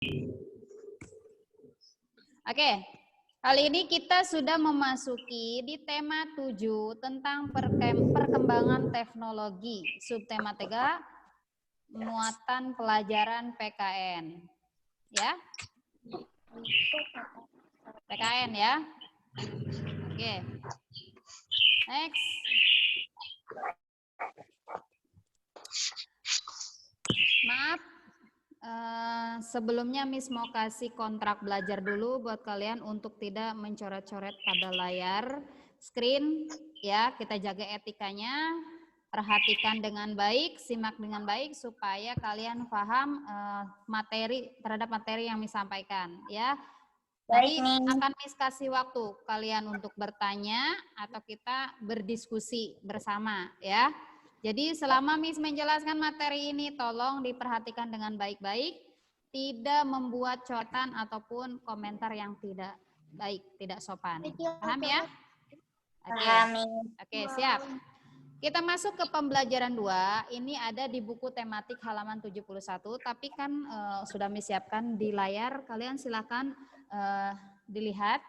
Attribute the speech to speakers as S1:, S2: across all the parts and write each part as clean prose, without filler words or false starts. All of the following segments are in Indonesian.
S1: Oke, kali ini kita sudah memasuki di tema 7 tentang perkembangan teknologi. Subtema 3, muatan pelajaran PKN. Ya? PKN ya. Oke. Next. Maaf. Sebelumnya Miss mau kasih kontrak belajar dulu buat kalian untuk tidak mencoret-coret pada layar screen ya. Kita jaga etikanya, perhatikan dengan baik, simak dengan baik supaya kalian paham terhadap materi yang Miss sampaikan ya. Nanti akan Miss kasih waktu kalian untuk bertanya atau kita berdiskusi bersama ya. Jadi selama Miss menjelaskan materi ini tolong diperhatikan dengan baik-baik, tidak membuat coretan ataupun komentar yang tidak baik, tidak sopan. Paham ya? Oke, siap. Kita masuk ke pembelajaran 2, ini ada di buku tematik halaman 71, tapi kan sudah Miss siapkan di layar, kalian silakan dilihat.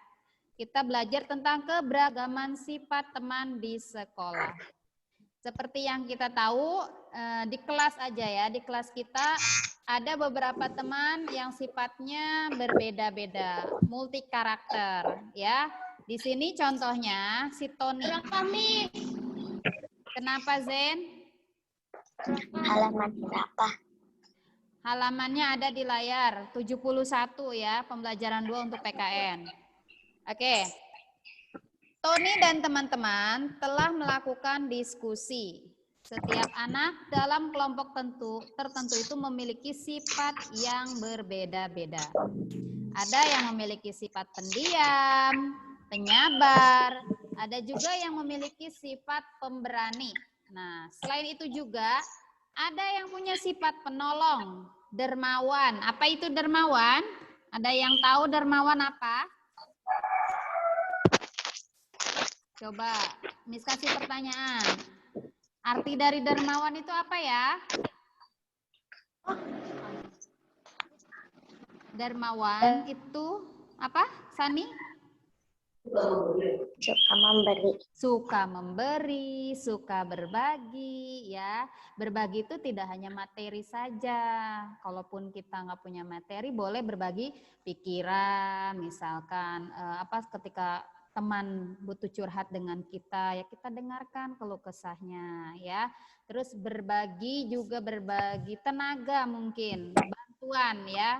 S1: Kita belajar tentang keberagaman sifat teman di sekolah. Seperti yang kita tahu di kelas aja ya, di kelas kita ada beberapa teman yang sifatnya berbeda-beda, multi karakter ya. Di sini contohnya si Tony. Kenapa Zen?
S2: Halaman berapa?
S1: Halamannya ada di layar 71 ya, pembelajaran 2 untuk PKN. Oke. Tony dan teman-teman telah melakukan diskusi. Setiap anak dalam kelompok tertentu itu memiliki sifat yang berbeda-beda. Ada yang memiliki sifat pendiam, penyabar, ada juga yang memiliki sifat pemberani. Nah, selain itu juga ada yang punya sifat penolong, dermawan. Apa itu dermawan? Ada yang tahu dermawan apa? Coba, Miss kasih pertanyaan. Arti dari dermawan itu apa ya? Dermawan itu apa, Sani?
S2: Suka memberi.
S1: Suka memberi, suka berbagi, ya. Berbagi itu tidak hanya materi saja. Kalaupun kita nggak punya materi, boleh berbagi pikiran, misalkan ketika teman butuh curhat dengan kita, ya kita dengarkan keluh kesahnya, ya. Terus berbagi juga berbagi tenaga mungkin, bantuan, ya.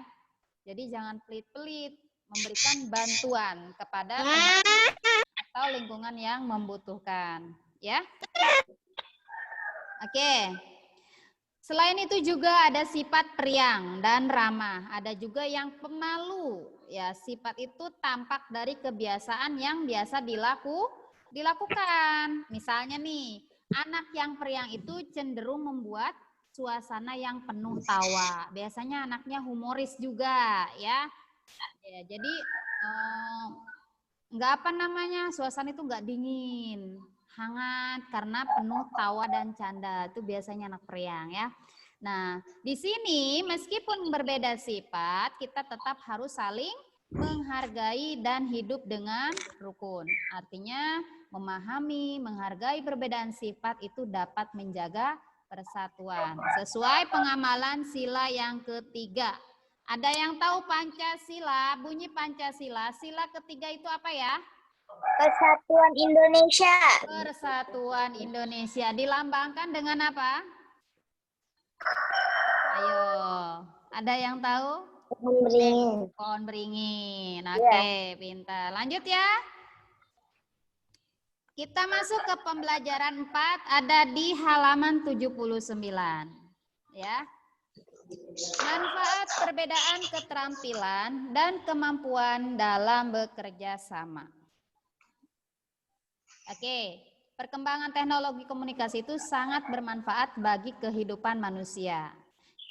S1: Jadi jangan pelit-pelit, memberikan bantuan kepada teman atau lingkungan yang membutuhkan, ya. Oke. Selain itu juga ada sifat periang dan ramah, ada juga yang pemalu. Ya, sifat itu tampak dari kebiasaan yang biasa dilakukan. Misalnya nih, anak yang periang itu cenderung membuat suasana yang penuh tawa. Biasanya anaknya humoris juga, ya. Ya, jadi suasana itu nggak dingin, hangat karena penuh tawa dan canda. Itu biasanya anak periang ya. Nah, di sini meskipun berbeda sifat, kita tetap harus saling menghargai dan hidup dengan rukun. Artinya memahami, menghargai perbedaan sifat itu dapat menjaga persatuan. Sesuai pengamalan sila yang ketiga. Ada yang tahu Pancasila, bunyi Pancasila, sila ketiga itu apa ya?
S2: Persatuan Indonesia.
S1: Persatuan Indonesia. Dilambangkan dengan apa? Ayo, ada yang tahu?
S2: Pohon beringin.
S1: Pohon beringin. Oke, pintar. Lanjut ya. Kita masuk ke pembelajaran 4, ada di halaman 79. Ya. Manfaat perbedaan keterampilan dan kemampuan dalam bekerja sama. Oke, perkembangan teknologi komunikasi itu sangat bermanfaat bagi kehidupan manusia.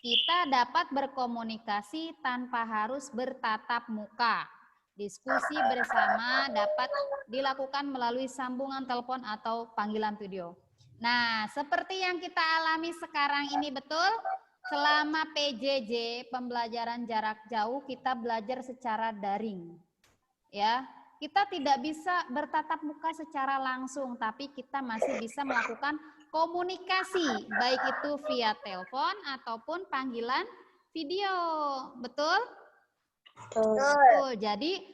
S1: Kita dapat berkomunikasi tanpa harus bertatap muka. Diskusi bersama dapat dilakukan melalui sambungan telepon atau panggilan video. Nah, seperti yang kita alami sekarang ini, betul? selama PJJ, pembelajaran jarak jauh, kita belajar secara daring. Ya, kita tidak bisa bertatap muka secara langsung, tapi kita masih bisa melakukan komunikasi, baik itu via telepon ataupun panggilan video. Betul? Betul. Jadi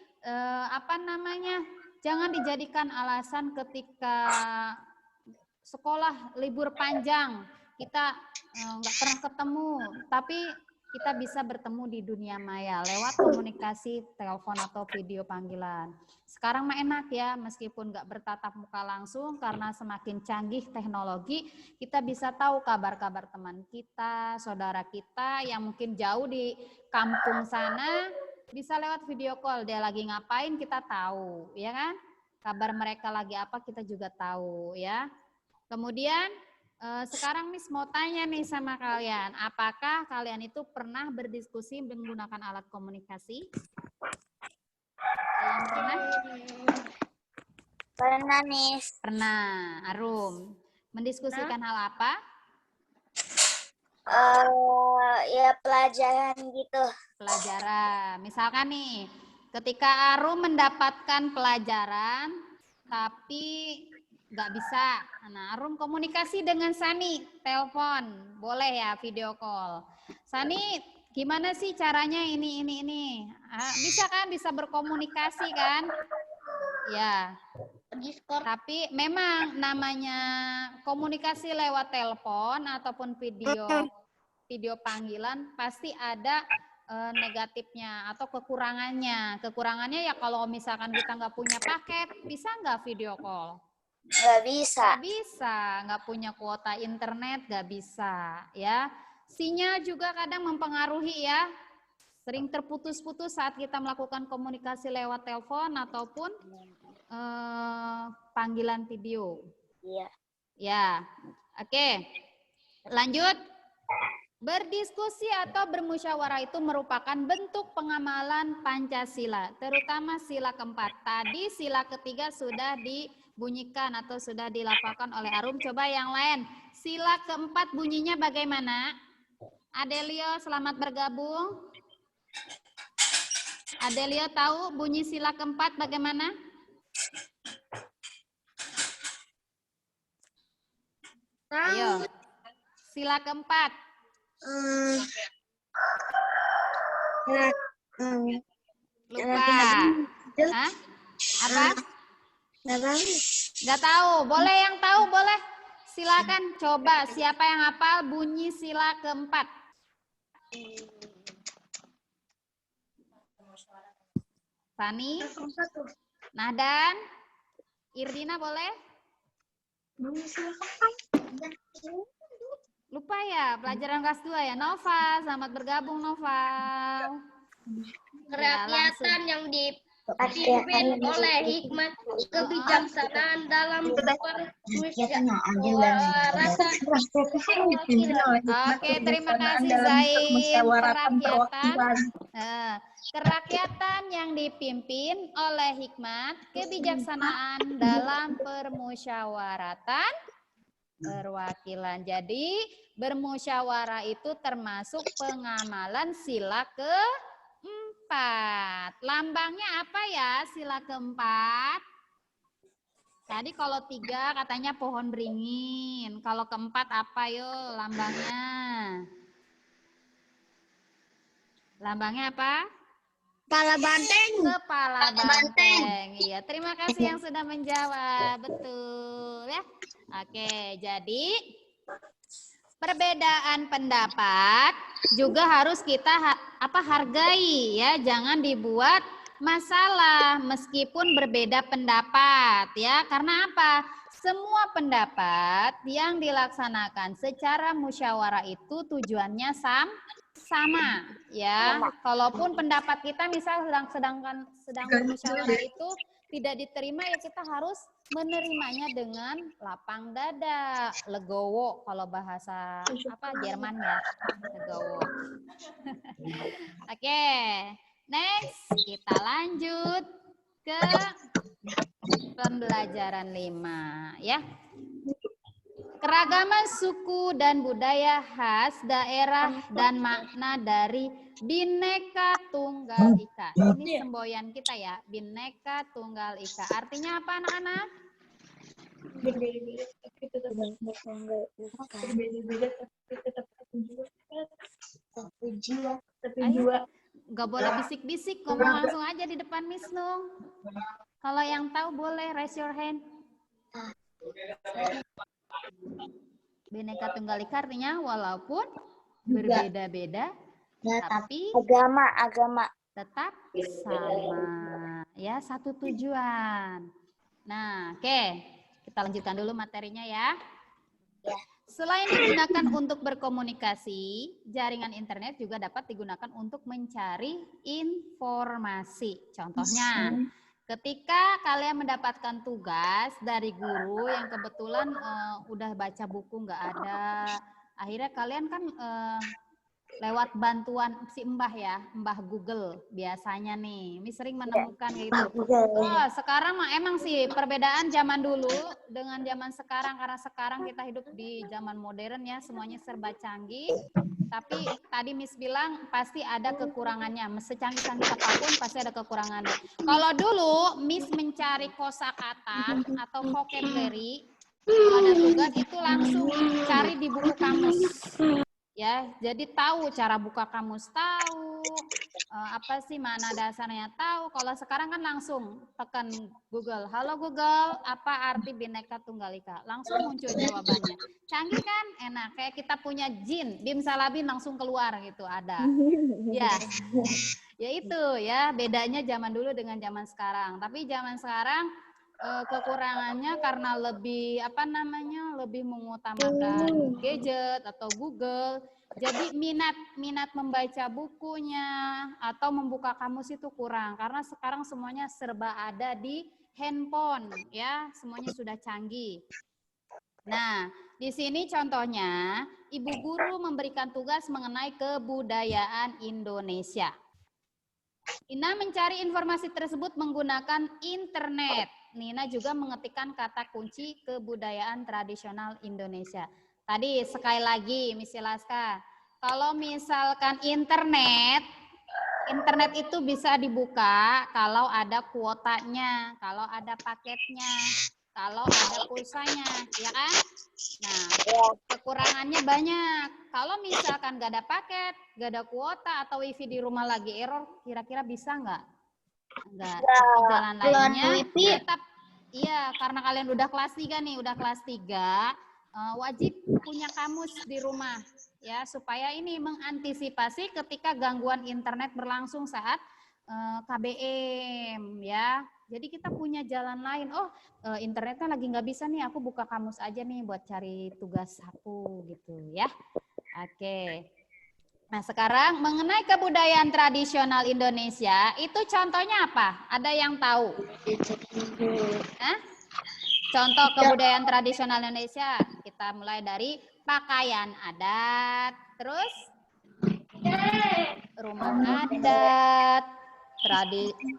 S1: apa namanya? Jangan dijadikan alasan ketika sekolah libur panjang kita nggak pernah ketemu, tapi kita bisa bertemu di dunia maya lewat komunikasi telepon atau video panggilan. Sekarang mah enak ya, meskipun nggak bertatap muka langsung, karena semakin canggih teknologi, kita bisa tahu kabar-kabar teman kita, saudara kita yang mungkin jauh di kampung sana, bisa lewat video call. Dia lagi ngapain kita tahu, ya kan? Kabar mereka lagi apa kita juga tahu, ya. Kemudian sekarang Miss mau tanya nih sama kalian, apakah kalian itu pernah berdiskusi menggunakan alat komunikasi? Yang pernah?
S2: Pernah, Miss.
S1: Pernah. Arum, mendiskusikan hal apa?
S2: Ya pelajaran gitu.
S1: Pelajaran. Misalkan nih, ketika Arum mendapatkan pelajaran, tapi nggak bisa. Nah, Arum komunikasi dengan Sani, telepon, boleh ya video call. Sani, gimana sih caranya ini? Bisa kan, bisa berkomunikasi kan? Ya. Tapi memang namanya komunikasi lewat telepon ataupun video panggilan pasti ada negatifnya atau kekurangannya. Kekurangannya ya kalau misalkan kita nggak punya paket, bisa nggak video call?
S2: Nggak bisa.
S1: Nggak bisa, nggak punya kuota internet, nggak bisa, ya. Sinyal juga kadang mempengaruhi ya, sering terputus-putus saat kita melakukan komunikasi lewat telepon ataupun panggilan video.
S2: Iya.
S1: Ya, oke. Lanjut. Berdiskusi atau bermusyawarah itu merupakan bentuk pengamalan Pancasila, terutama sila keempat. Tadi sila ketiga sudah dibunyikan atau sudah dilafalkan oleh Arum. Coba yang lain. Sila keempat bunyinya bagaimana? Adelio, selamat bergabung. Adelio tahu bunyi sila keempat bagaimana? Ayo. Sila keempat. Lupa. Hah? Apa? Nggak tahu. Boleh yang tahu, boleh. Silakan coba. Siapa yang hafal bunyi sila keempat? Sani? Nahdan? Irdina boleh? Lupa ya, pelajaran kelas 2 ya. Noval, selamat bergabung Noval.
S3: Kerakyatan yang dipimpin oleh hikmat kebijaksanaan dalam permusyawaratan.
S1: Oke, terima kasih Zain. Kerakyatan yang dipimpin oleh hikmat kebijaksanaan dalam permusyawaratan perwakilan. Jadi bermusyawarah itu termasuk pengamalan sila keempat. Lambangnya apa ya sila keempat? Tadi kalau 3 katanya pohon beringin. Kalau keempat apa yo lambangnya? Lambangnya apa?
S3: Kepala banteng.
S1: Kepala banteng. Iya, terima kasih yang sudah menjawab. Betul ya. Oke, jadi perbedaan pendapat juga harus kita hargai ya, jangan dibuat masalah meskipun berbeda pendapat ya. Karena apa? Semua pendapat yang dilaksanakan secara musyawarah itu tujuannya sama ya. Kalaupun pendapat kita misal sedang bermusyawarah itu tidak diterima ya kita harus menerimanya dengan lapang dada, legowo kalau bahasa Jerman ya, legowo. Oke, next kita lanjut ke pembelajaran 5 ya. Keragaman suku dan budaya khas daerah dan makna dari Bhinneka Tunggal Ika. Ini semboyan kita ya, Bhinneka Tunggal Ika. Artinya apa anak-anak? Ayo, nggak boleh bisik-bisik, ngomong langsung aja di depan Miss Nung. Kalau yang tahu boleh raise your hand. Bhinneka Tunggal Ika artinya walaupun berbeda-beda, tapi
S2: Agama.
S1: tetap sama. Ya, satu tujuan. Nah, oke. Kita lanjutkan dulu materinya ya. Selain digunakan untuk berkomunikasi, jaringan internet juga dapat digunakan untuk mencari informasi. Contohnya, ketika kalian mendapatkan tugas dari guru yang kebetulan udah baca buku nggak ada, akhirnya kalian kan lewat bantuan si Mbah ya, Mbah Google biasanya nih. Miss sering menemukan gitu. Oh, sekarang mah emang sih perbedaan zaman dulu dengan zaman sekarang, karena sekarang kita hidup di zaman modern ya, semuanya serba canggih. Tapi tadi Miss bilang pasti ada kekurangannya. Secanggih-canggih apapun pasti ada kekurangannya. Kalau dulu Miss mencari kosakata atau vocabulary, kalau ada tugas itu langsung cari di buku kamus. Ya, jadi tahu cara buka kamus, tahu apa sih mana dasarnya, tahu. Kalau sekarang kan langsung tekan Google. Halo Google, apa arti Bhinneka Tunggal Ika? Langsung muncul jawabannya. Canggih kan? Enak. Kayak kita punya jin, bim salabim langsung keluar gitu ada. Ya, ya itu ya bedanya zaman dulu dengan zaman sekarang. Tapi zaman sekarang kekurangannya karena lebih lebih mengutamakan gadget atau Google, jadi minat membaca bukunya atau membuka kamus itu kurang karena sekarang semuanya serba ada di handphone ya, semuanya sudah canggih. Nah, di sini contohnya ibu guru memberikan tugas mengenai kebudayaan Indonesia. Nina mencari informasi tersebut menggunakan internet. Nina juga mengetikkan kata kunci kebudayaan tradisional Indonesia. Tadi sekali lagi Miss Laska, kalau misalkan internet itu bisa dibuka kalau ada kuotanya, kalau ada paketnya, kalau ada pulsanya, ya kan? Nah, kekurangannya banyak. Kalau misalkan gak ada paket, gak ada kuota, atau wifi di rumah lagi error, kira-kira bisa nggak? Enggak. Tapi jalan lainnya tetap, iya, karena kalian udah kelas 3 nih, udah kelas 3, wajib punya kamus di rumah, ya, supaya ini mengantisipasi ketika gangguan internet berlangsung saat KBM, ya. Jadi kita punya jalan lain. Oh, internetnya lagi nggak bisa nih, aku buka kamus aja nih buat cari tugas aku gitu ya. Oke. Nah sekarang mengenai kebudayaan tradisional Indonesia, itu contohnya apa? Ada yang tahu? Hah? Contoh kebudayaan tradisional Indonesia, kita mulai dari pakaian adat, terus rumah adat,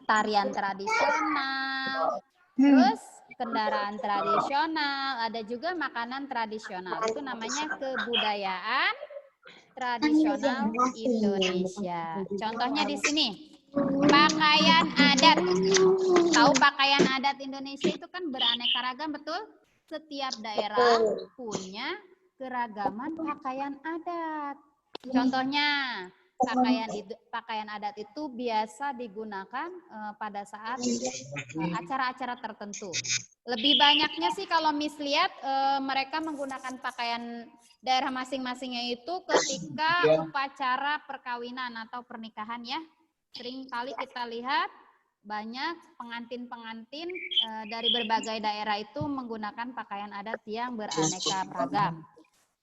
S1: tarian tradisional, terus kendaraan tradisional, ada juga makanan tradisional. Itu namanya kebudayaan tradisional Indonesia. Contohnya di sini, pakaian adat. Tahu pakaian adat Indonesia itu kan beraneka ragam, betul? Setiap daerah punya keragaman pakaian adat. Contohnya, pakaian adat itu biasa digunakan pada saat acara-acara tertentu. Lebih banyaknya sih kalau Miss lihat mereka menggunakan pakaian daerah masing-masingnya itu ketika upacara perkawinan atau pernikahan ya. Sering kali kita lihat banyak pengantin-pengantin dari berbagai daerah itu menggunakan pakaian adat yang beraneka ragam.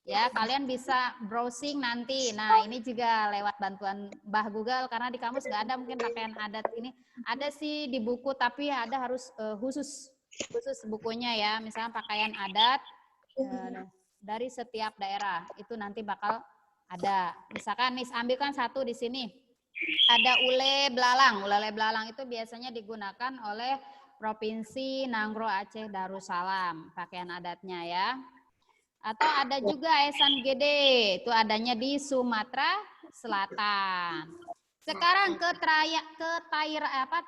S1: Ya, kalian bisa browsing nanti. Nah, ini juga lewat bantuan Mbah Google karena di kamus nggak ada mungkin pakaian adat ini. Ada sih di buku tapi ada harus khusus bukunya ya. Misalnya pakaian adat dari setiap daerah itu nanti bakal ada. Misalkan Miss ambilkan satu di sini. Ada ule belalang. Ule belalang itu biasanya digunakan oleh Provinsi Nangro Aceh Darussalam pakaian adatnya ya. Atau ada juga Esan Gede, itu adanya di Sumatera Selatan. Sekarang ke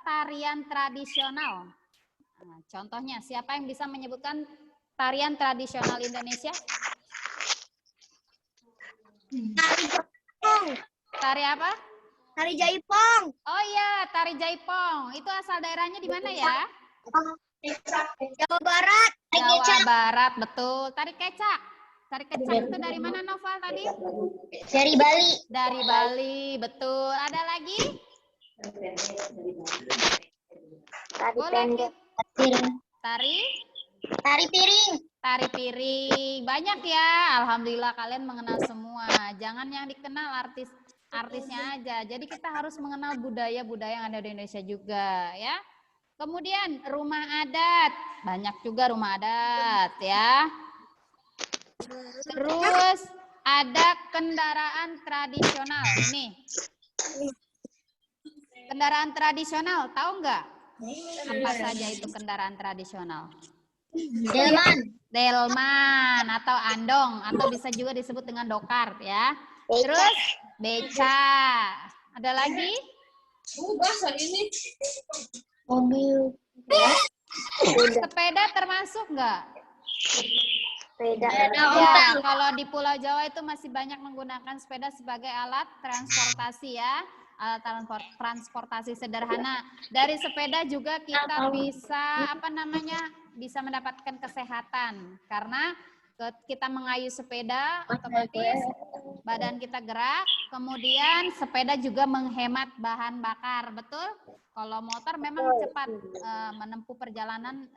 S1: tarian tradisional. Nah, contohnya, siapa yang bisa menyebutkan tarian tradisional Indonesia? Tari apa?
S3: Tari Jaipong.
S1: Oh iya, tari Jaipong. Itu asal daerahnya di mana ya?
S3: Jawa Barat.
S1: Jawa Barat, betul. Tari kecak. Tari kecak itu dari mana, Nova tadi?
S3: Dari Bali.
S1: Dari Bali, betul. Ada lagi?
S2: Tari
S1: Boleh
S2: pendek.
S1: tari?
S3: Tari piring.
S1: Tari piring. Banyak ya. Alhamdulillah kalian mengenal semua. Jangan yang dikenal artisnya aja. Jadi kita harus mengenal budaya-budaya yang ada di Indonesia juga ya. Kemudian rumah adat. Banyak juga rumah adat ya. Terus ada kendaraan tradisional. Ini. Kendaraan tradisional, tahu nggak? Apa saja itu kendaraan tradisional? Delman atau andong atau bisa juga disebut dengan dokar ya. Terus beca. Ada lagi?
S3: Mobil.
S1: Sepeda termasuk nggak?
S2: Sepeda.
S1: Ya, kalau di Pulau Jawa itu masih banyak menggunakan sepeda sebagai alat transportasi ya. Alat transportasi sederhana. Dari sepeda juga kita bisa bisa mendapatkan kesehatan karena kita mengayuh sepeda otomatis badan kita gerak, kemudian sepeda juga menghemat bahan bakar, betul? Kalau motor memang cepat menempuh perjalanan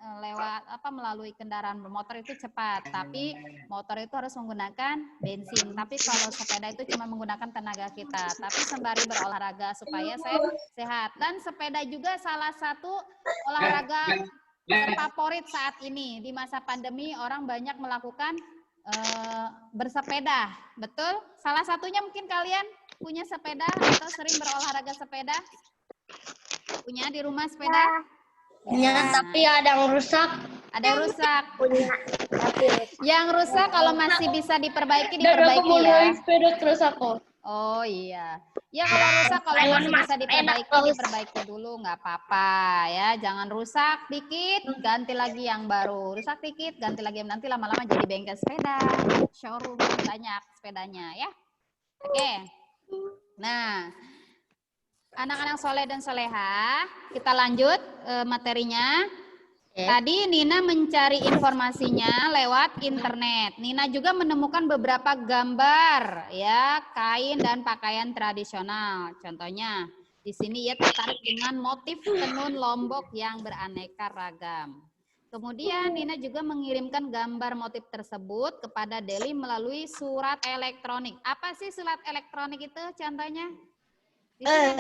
S1: melalui kendaraan bermotor itu cepat, tapi motor itu harus menggunakan bensin. Tapi kalau sepeda itu cuma menggunakan tenaga kita, tapi sembari berolahraga supaya sehat. Dan sepeda juga salah satu olahraga terfavorit saat ini di masa pandemi. Orang banyak melakukan bersepeda, betul? Salah satunya mungkin kalian punya sepeda atau sering berolahraga sepeda? Punya di rumah sepeda?
S3: Ya, tapi ada yang rusak.
S1: Ada yang rusak.
S2: Punya. Tapi
S1: Yang rusak kalau masih bisa diperbaiki
S3: Dan aku mau
S1: ya.
S3: naik sepeda terus aku.
S1: Oh iya. Ya kalau rusak kalau masih bisa diperbaiki dulu nggak apa-apa ya. Jangan rusak dikit, ganti lagi yang baru. Rusak dikit, ganti lagi. Nanti lama-lama jadi bengkel sepeda, showroom banyak sepedanya ya. Oke. Nah, anak-anak soleh dan soleha, kita lanjut materinya. Tadi Nina mencari informasinya lewat internet. Nina juga menemukan beberapa gambar ya, kain dan pakaian tradisional. Contohnya, di sini ia tertarik dengan motif tenun Lombok yang beraneka ragam. Kemudian Nina juga mengirimkan gambar motif tersebut kepada Deli melalui surat elektronik. Apa sih surat elektronik itu contohnya? Di sini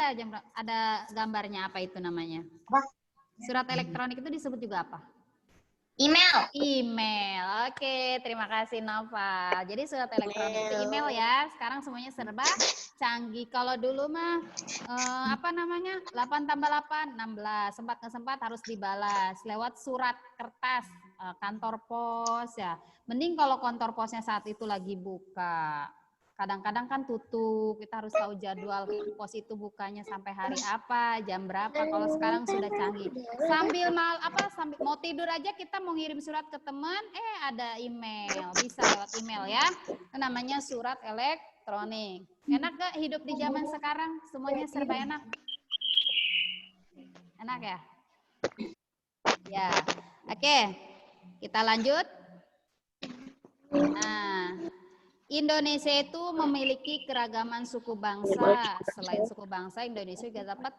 S1: ada gambarnya, apa itu namanya? Surat elektronik itu disebut juga apa?
S3: Email.
S1: Email. Oke, terima kasih Nova. Jadi surat elektronik itu email ya. Sekarang semuanya serba canggih. Kalau dulu mah 8 tambah 8, 16. Sempat nggak sempat harus dibalas lewat surat kertas kantor pos ya. Mending kalau kantor posnya saat itu lagi buka. Kadang-kadang kan tutup, kita harus tahu jadwal pos itu bukanya sampai hari apa, jam berapa. Kalau sekarang sudah canggih. Sambil mau tidur aja kita mau ngirim surat ke teman, ada email, bisa lewat email ya. Itu namanya surat elektronik. Enak gak hidup di zaman sekarang? Semuanya serba enak. Enak ya? Ya, oke. Kita lanjut. Nah, Indonesia itu memiliki keragaman suku bangsa. Selain suku bangsa, Indonesia juga dapat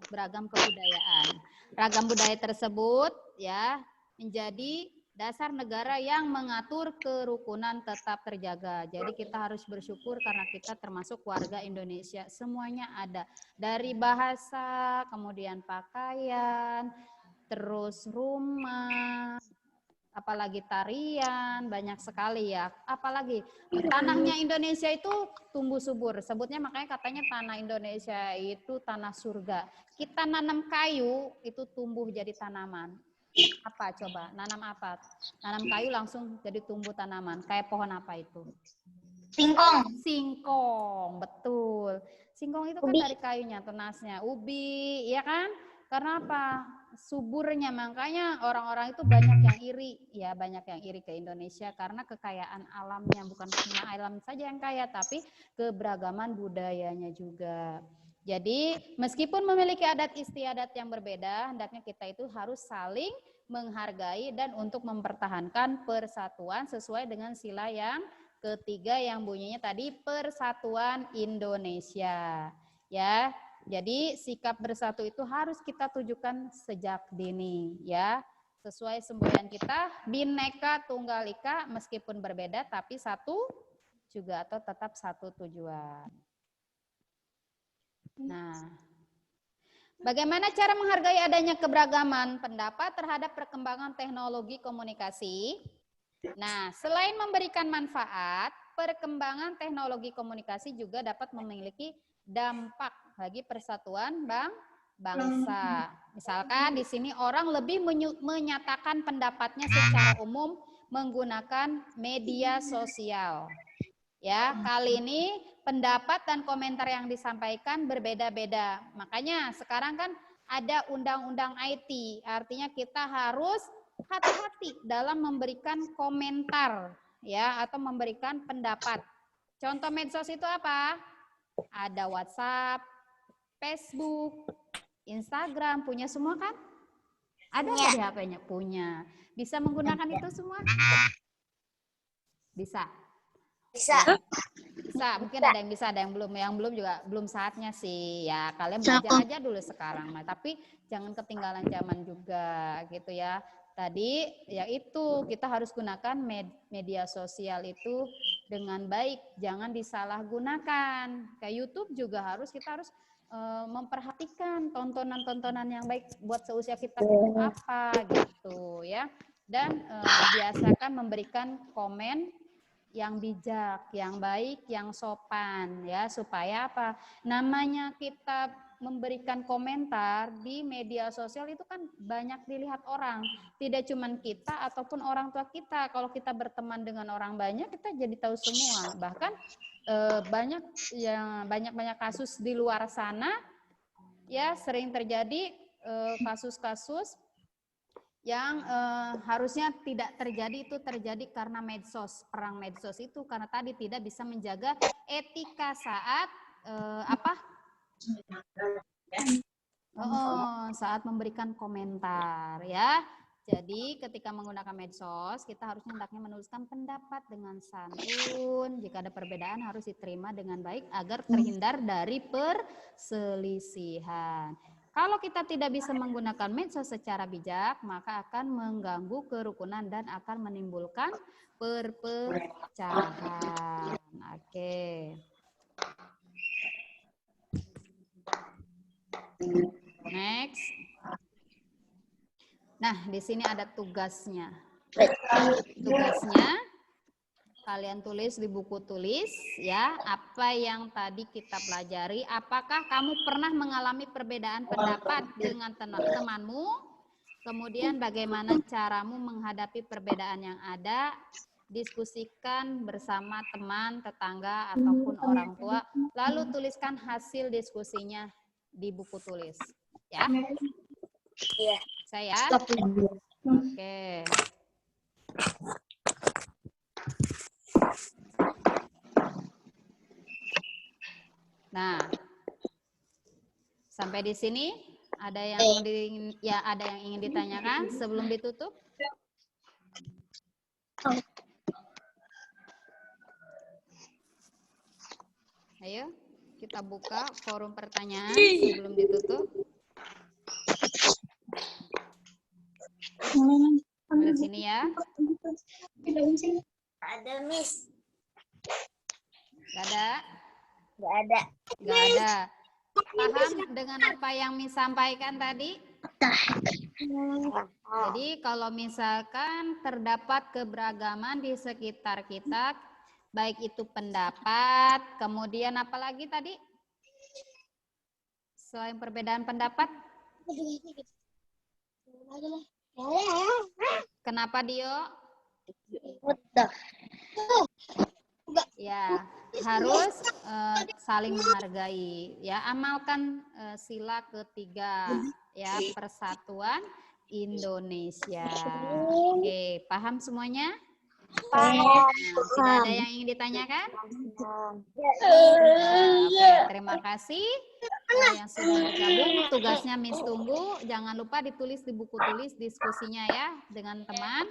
S1: beragam kebudayaan. Ragam budaya tersebut ya menjadi dasar negara yang mengatur kerukunan tetap terjaga. Jadi kita harus bersyukur karena kita termasuk warga Indonesia. Semuanya ada. Dari bahasa, kemudian pakaian, terus rumah, apalagi tarian, banyak sekali ya. Apalagi tanahnya Indonesia itu tumbuh subur. Sebutnya makanya katanya tanah Indonesia itu tanah surga. Kita nanam kayu itu tumbuh jadi tanaman. Apa coba? Nanam apa? Nanam kayu langsung jadi tumbuh tanaman. Kayak pohon apa itu?
S3: Singkong.
S1: Singkong, betul. Singkong itu kan
S2: Ubi.
S1: dari kayunya, tunasnya. Ubi, ya kan? Karena apa? Suburnya, makanya orang-orang itu banyak yang iri. Ya, banyak yang iri ke Indonesia karena kekayaan alamnya. Bukan cuma alam saja yang kaya, tapi keberagaman budayanya juga. Jadi, meskipun memiliki adat istiadat yang berbeda, hendaknya kita itu harus saling menghargai dan untuk mempertahankan persatuan sesuai dengan sila yang ketiga yang bunyinya tadi Persatuan Indonesia. Ya, jadi sikap bersatu itu harus kita tujukan sejak dini, ya. Sesuai semboyan kita, Bhinneka Tunggal Ika, meskipun berbeda tapi satu juga atau tetap satu tujuan. Nah, bagaimana cara menghargai adanya keberagaman pendapat terhadap perkembangan teknologi komunikasi? Nah, selain memberikan manfaat, perkembangan teknologi komunikasi juga dapat memiliki dampak bagi persatuan bangsa. Misalkan di sini orang lebih menyatakan pendapatnya secara umum menggunakan media sosial. Ya, kali ini pendapat dan komentar yang disampaikan berbeda-beda. Makanya sekarang kan ada undang-undang IT, artinya kita harus hati-hati dalam memberikan komentar ya atau memberikan pendapat. Contoh medsos itu apa? Ada WhatsApp, Facebook, Instagram, punya semua kan? Ada nggak di HP-nya? Punya. Bisa menggunakan itu semua? Bisa.
S2: Bisa.
S1: Bisa, mungkin ada yang bisa, ada yang belum juga belum saatnya sih. Ya, kalian belajar aja dulu sekarang, tapi jangan ketinggalan zaman juga gitu ya. Tadi ya itu kita harus gunakan media sosial itu dengan baik, jangan disalahgunakan. Kayak YouTube juga kita harus memperhatikan tontonan-tontonan yang baik buat seusia kita itu apa gitu ya. Dan biasakan memberikan komen yang bijak, yang baik, yang sopan ya, supaya apa? Namanya kita memberikan komentar di media sosial itu kan banyak dilihat orang, tidak cuma kita ataupun orang tua kita. Kalau kita berteman dengan orang banyak, kita jadi tahu semua. Bahkan banyak kasus di luar sana ya, sering terjadi kasus-kasus yang harusnya tidak terjadi, itu terjadi karena medsos, perang medsos itu karena tadi tidak bisa menjaga etika saat saat memberikan komentar ya. Jadi ketika menggunakan medsos kita harusnya hendaknya menuliskan pendapat dengan santun. Jika ada perbedaan harus diterima dengan baik agar terhindar dari perselisihan. Kalau kita tidak bisa menggunakan medsos secara bijak, maka akan mengganggu kerukunan dan akan menimbulkan perpecahan. Oke. Next. Nah, di sini ada tugasnya. Tugasnya kalian tulis di buku tulis ya, apa yang tadi kita pelajari. Apakah kamu pernah mengalami perbedaan pendapat dengan temanmu? Kemudian bagaimana caramu menghadapi perbedaan yang ada? Diskusikan bersama teman, tetangga, ataupun orang tua. Lalu tuliskan hasil diskusinya di buku tulis. Ya?
S2: Iya.
S1: Saya? Oke. Nah, sampai di sini ada yang ingin ditanyakan sebelum ditutup? Ayo, kita buka forum pertanyaan sebelum ditutup. Mulai sini ya.
S2: Ada, Miss.
S1: Gak ada?
S2: Nggak ada.
S1: Gak ada. Paham dengan apa yang Miss sampaikan tadi? Jadi kalau misalkan terdapat keberagaman di sekitar kita, baik itu pendapat, kemudian apa lagi tadi? Selain perbedaan pendapat? Kenapa Dio?
S2: Udah.
S1: Ya, harus saling menghargai. Ya, amalkan sila ketiga ya, Persatuan Indonesia. Oke, paham semuanya? Nah, tidak ada yang ingin ditanyakan? Oke, terima kasih yang sudah bergabung. Tugasnya Miss tunggu. Jangan lupa ditulis di buku tulis diskusinya ya dengan teman.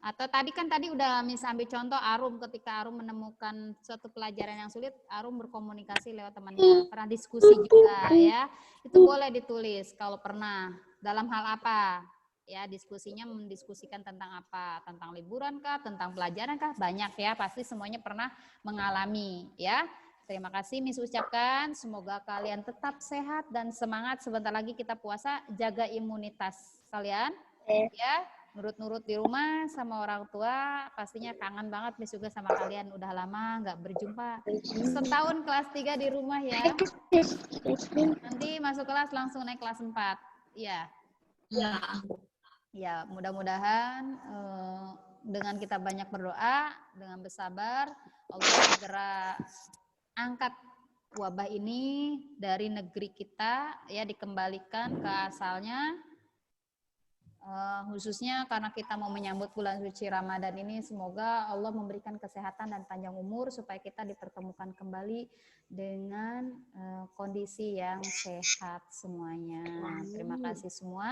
S1: Atau tadi udah Miss ambil contoh Arum, ketika Arum menemukan suatu pelajaran yang sulit, Arum berkomunikasi lewat temannya. Pernah diskusi juga ya. Itu boleh ditulis kalau pernah. Dalam hal apa? Ya, diskusinya mendiskusikan tentang apa? Tentang liburan kah? Tentang pelajaran kah? Banyak ya, pasti semuanya pernah mengalami ya. Terima kasih Miss ucapkan. Semoga kalian tetap sehat dan semangat. Sebentar lagi kita puasa, jaga imunitas kalian ya. Nurut-nurut di rumah sama orang tua, pastinya kangen banget Miss juga sama kalian. Udah lama nggak berjumpa. Setahun kelas 3 di rumah ya. Nanti masuk kelas langsung naik kelas 4. Iya. Ya, mudah-mudahan dengan kita banyak berdoa, dengan bersabar, Allah segera angkat wabah ini dari negeri kita ya, dikembalikan ke asalnya. Khususnya karena kita mau menyambut bulan suci Ramadan ini, semoga Allah memberikan kesehatan dan panjang umur supaya kita dipertemukan kembali dengan kondisi yang sehat semuanya. Terima kasih semua.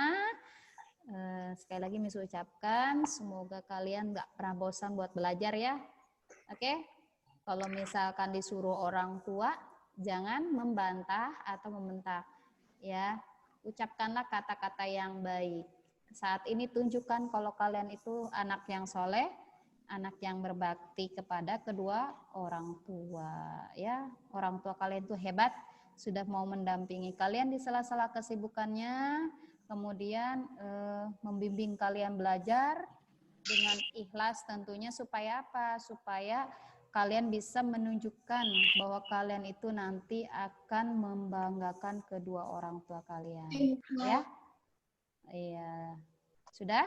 S1: Sekali lagi Miss ucapkan, semoga kalian nggak pernah bosan buat belajar ya. Oke? Kalau misalkan disuruh orang tua, jangan membantah atau membentak. Ya, ucapkanlah kata-kata yang baik. Saat ini tunjukkan kalau kalian itu anak yang soleh, anak yang berbakti kepada kedua orang tua. Ya, orang tua kalian itu hebat, sudah mau mendampingi kalian di sela-sela kesibukannya, kemudian membimbing kalian belajar dengan ikhlas tentunya, supaya apa? Supaya kalian bisa menunjukkan bahwa kalian itu nanti akan membanggakan kedua orang tua kalian. Ya. Iya, sudah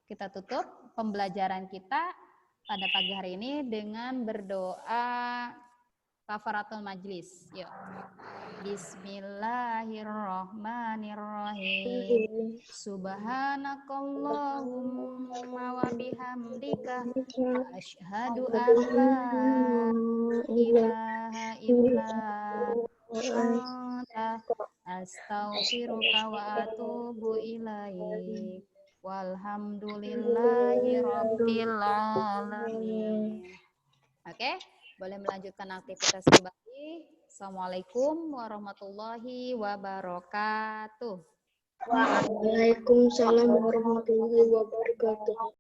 S1: kita tutup pembelajaran kita pada pagi hari ini dengan berdoa kafaratul majlis. Yuk. Bismillahirrahmanirrahim. Subhanakallahumma wa bihamdika asyhadu an la ilaha illa anta astaghfiruka wa atubu ilaik. Walhamdulillahi rabbil alamin. Oke, boleh melanjutkan aktivitas kembali. Assalamualaikum warahmatullahi wabarakatuh.
S2: Waalaikumsalam warahmatullahi wabarakatuh.